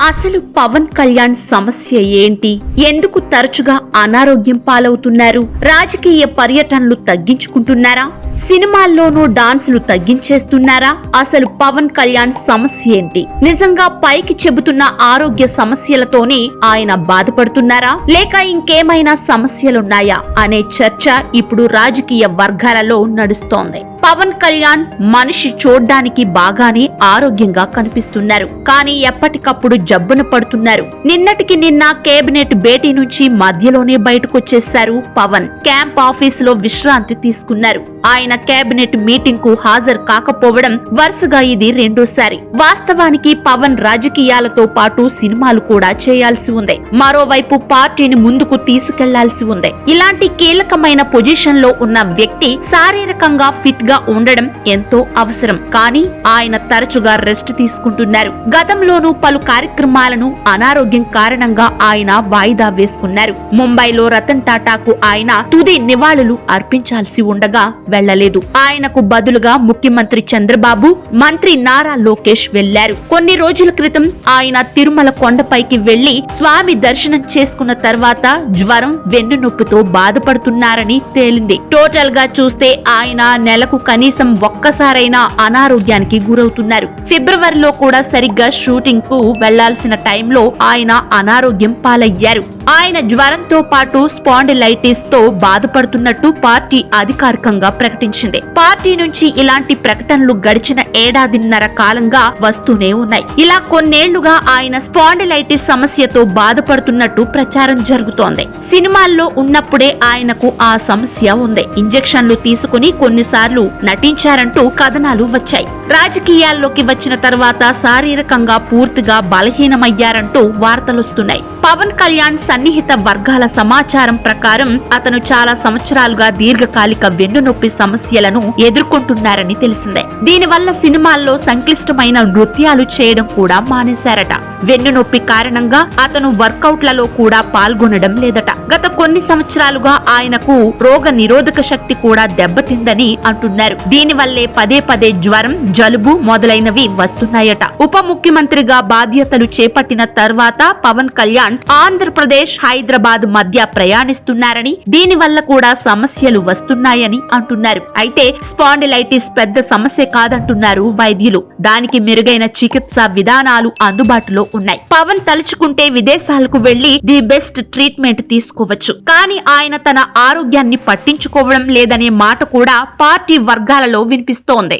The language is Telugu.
అసలు పవన్ కళ్యాణ్ సమస్య ఏంటి? ఎందుకు తరచుగా అనారోగ్యం పాలవుతున్నారు? రాజకీయ పర్యటనలు తగ్గించుకుంటున్నారా? సినిమాల్లోనూ డాన్సులు తగ్గించేస్తున్నారా? అసలు పవన్ కళ్యాణ్ సమస్య ఏంటి? నిజంగా పైకి చెబుతున్న ఆరోగ్య సమస్యలతోనే ఆయన బాధపడుతున్నారా, లేక ఇంకేమైనా సమస్యలున్నాయా అనే చర్చ ఇప్పుడు రాజకీయ వర్గాలలో నడుస్తోంది. పవన్ కళ్యాణ్ మనిషి చూడ్డానికి బాగానే ఆరోగ్యంగా కనిపిస్తున్నారు, కానీ ఎప్పటికప్పుడు జబ్బున పడుతున్నారు. నిన్నటికి నిన్న కేబినెట్ భేటీ నుంచి మధ్యలోనే బయటకొచ్చేశారు పవన్. క్యాంప్ ఆఫీసులో విశ్రాంతి తీసుకున్నారు. ఆయన కేబినెట్ మీటింగ్ కు హాజరు కాకపోవడం వరుసగా ఇది రెండోసారి. వాస్తవానికి పవన్ రాజకీయాలతో పాటు సినిమాలు కూడా చేయాల్సి ఉంది. మరోవైపు పార్టీని ముందుకు తీసుకెళ్లాల్సి ఉంది. ఇలాంటి కీలకమైన పొజిషన్ లో ఉన్న వ్యక్తి శారీరకంగా ఫిట్ గా ఉండడం ఎంతో అవసరం. కానీ ఆయన తరచుగా రెస్ట్ తీసుకుంటున్నారు. గతంలోనూ పలు కార్యక్రమాలను అనారోగ్యం కారణంగా ఆయన వాయిదా వేసుకున్నారు. ముంబైలో రతన్ టాటాకు ఆయన తుది నివాళులు అర్పించాల్సి ఉండగా వెళ్లలేదు. ఆయనకు బదులుగా ముఖ్యమంత్రి చంద్రబాబు, మంత్రి నారా లోకేష్ వెళ్లారు. కొన్ని రోజుల క్రితం ఆయన తిరుమల కొండపైకి వెళ్లి స్వామి దర్శనం చేసుకున్న తర్వాత జ్వరం, వెన్నునొప్పితో బాధపడుతున్నారని తేలింది. టోటల్ గా చూస్తే ఆయన నెలకు కనీసం ఒక్కసారైనా అనారోగ్యానికి గురవుతున్నారు. ఫిబ్రవరిలో కూడా సరిగ్గా షూటింగ్ కు వెళ్లాల్సిన టైంలో ఆయన అనారోగ్యం పాలయ్యారు. ఆయన జ్వరంతో పాటు స్పాండిలైటిస్ తో బాధపడుతున్నట్టు పార్టీ అధికారికంగా ప్రకటించింది. పార్టీ నుంచి ఇలాంటి ప్రకటనలు గడిచిన ఏడాదిన్నర కాలంగా వస్తూనే ఉన్నాయి. ఇలా కొన్నేళ్లుగా ఆయన స్పాండిలైటిస్ సమస్యతో బాధపడుతున్నట్టు ప్రచారం జరుగుతోంది. సినిమాల్లో ఉన్నప్పుడే ఆయనకు ఆ సమస్య ఉంది. ఇంజెక్షన్లు తీసుకుని కొన్నిసార్లు నటించారంటూ కథనాలు వచ్చాయి. రాజకీయాల్లోకి వచ్చిన తర్వాత శారీరకంగా పూర్తిగా బలహీనమయ్యారంటూ వార్తలొస్తున్నాయి. పవన్ కళ్యాణ్ సన్నిహిత వర్గాల సమాచారం ప్రకారం అతను చాలా సంవత్సరాలుగా దీర్ఘకాలిక వెన్నునొప్పి సమస్యలను ఎదుర్కొంటున్నారని తెలిసిందే. దీనివల్ల సినిమాల్లో సంక్లిష్టమైన నృత్యాలు చేయడం కూడా మానేశారట. వెన్నునొప్పి కారణంగా అతను వర్కౌట్లలో కూడా పాల్గొనడం లేదట. గత కొన్ని సంవత్సరాలుగా ఆయనకు రోగ నిరోధక శక్తి కూడా దెబ్బతిందని అంటున్నారు. దీనివల్లే పదే పదే జ్వరం, జలుబు మొదలైనవి వస్తున్నాయట. ఉప ముఖ్యమంత్రిగా బాధ్యతలు చేపట్టిన తర్వాత పవన్ కళ్యాణ్ ఆంధ్రప్రదేశ్, హైదరాబాద్ మధ్య ప్రయాణిస్తున్నారని, దీనివల్ల కూడా సమస్యలు వస్తున్నాయని అంటున్నారు. అయితే స్పాండిలైటిస్ పెద్ద సమస్య కాదంటున్నారు వైద్యులు. దానికి మెరుగైన చికిత్సా విధానాలు అందుబాటులో ఉన్నాయి. పవన్ తలుచుకుంటే విదేశాలకు వెళ్లి ది బెస్ట్ ట్రీట్మెంట్ తీసుకోవచ్చు. కానీ ఆయన తన ఆరోగ్యాన్ని పట్టించుకోవడం లేదనే మాట కూడా పార్టీ వర్గాలలో వినిపిస్తోంది.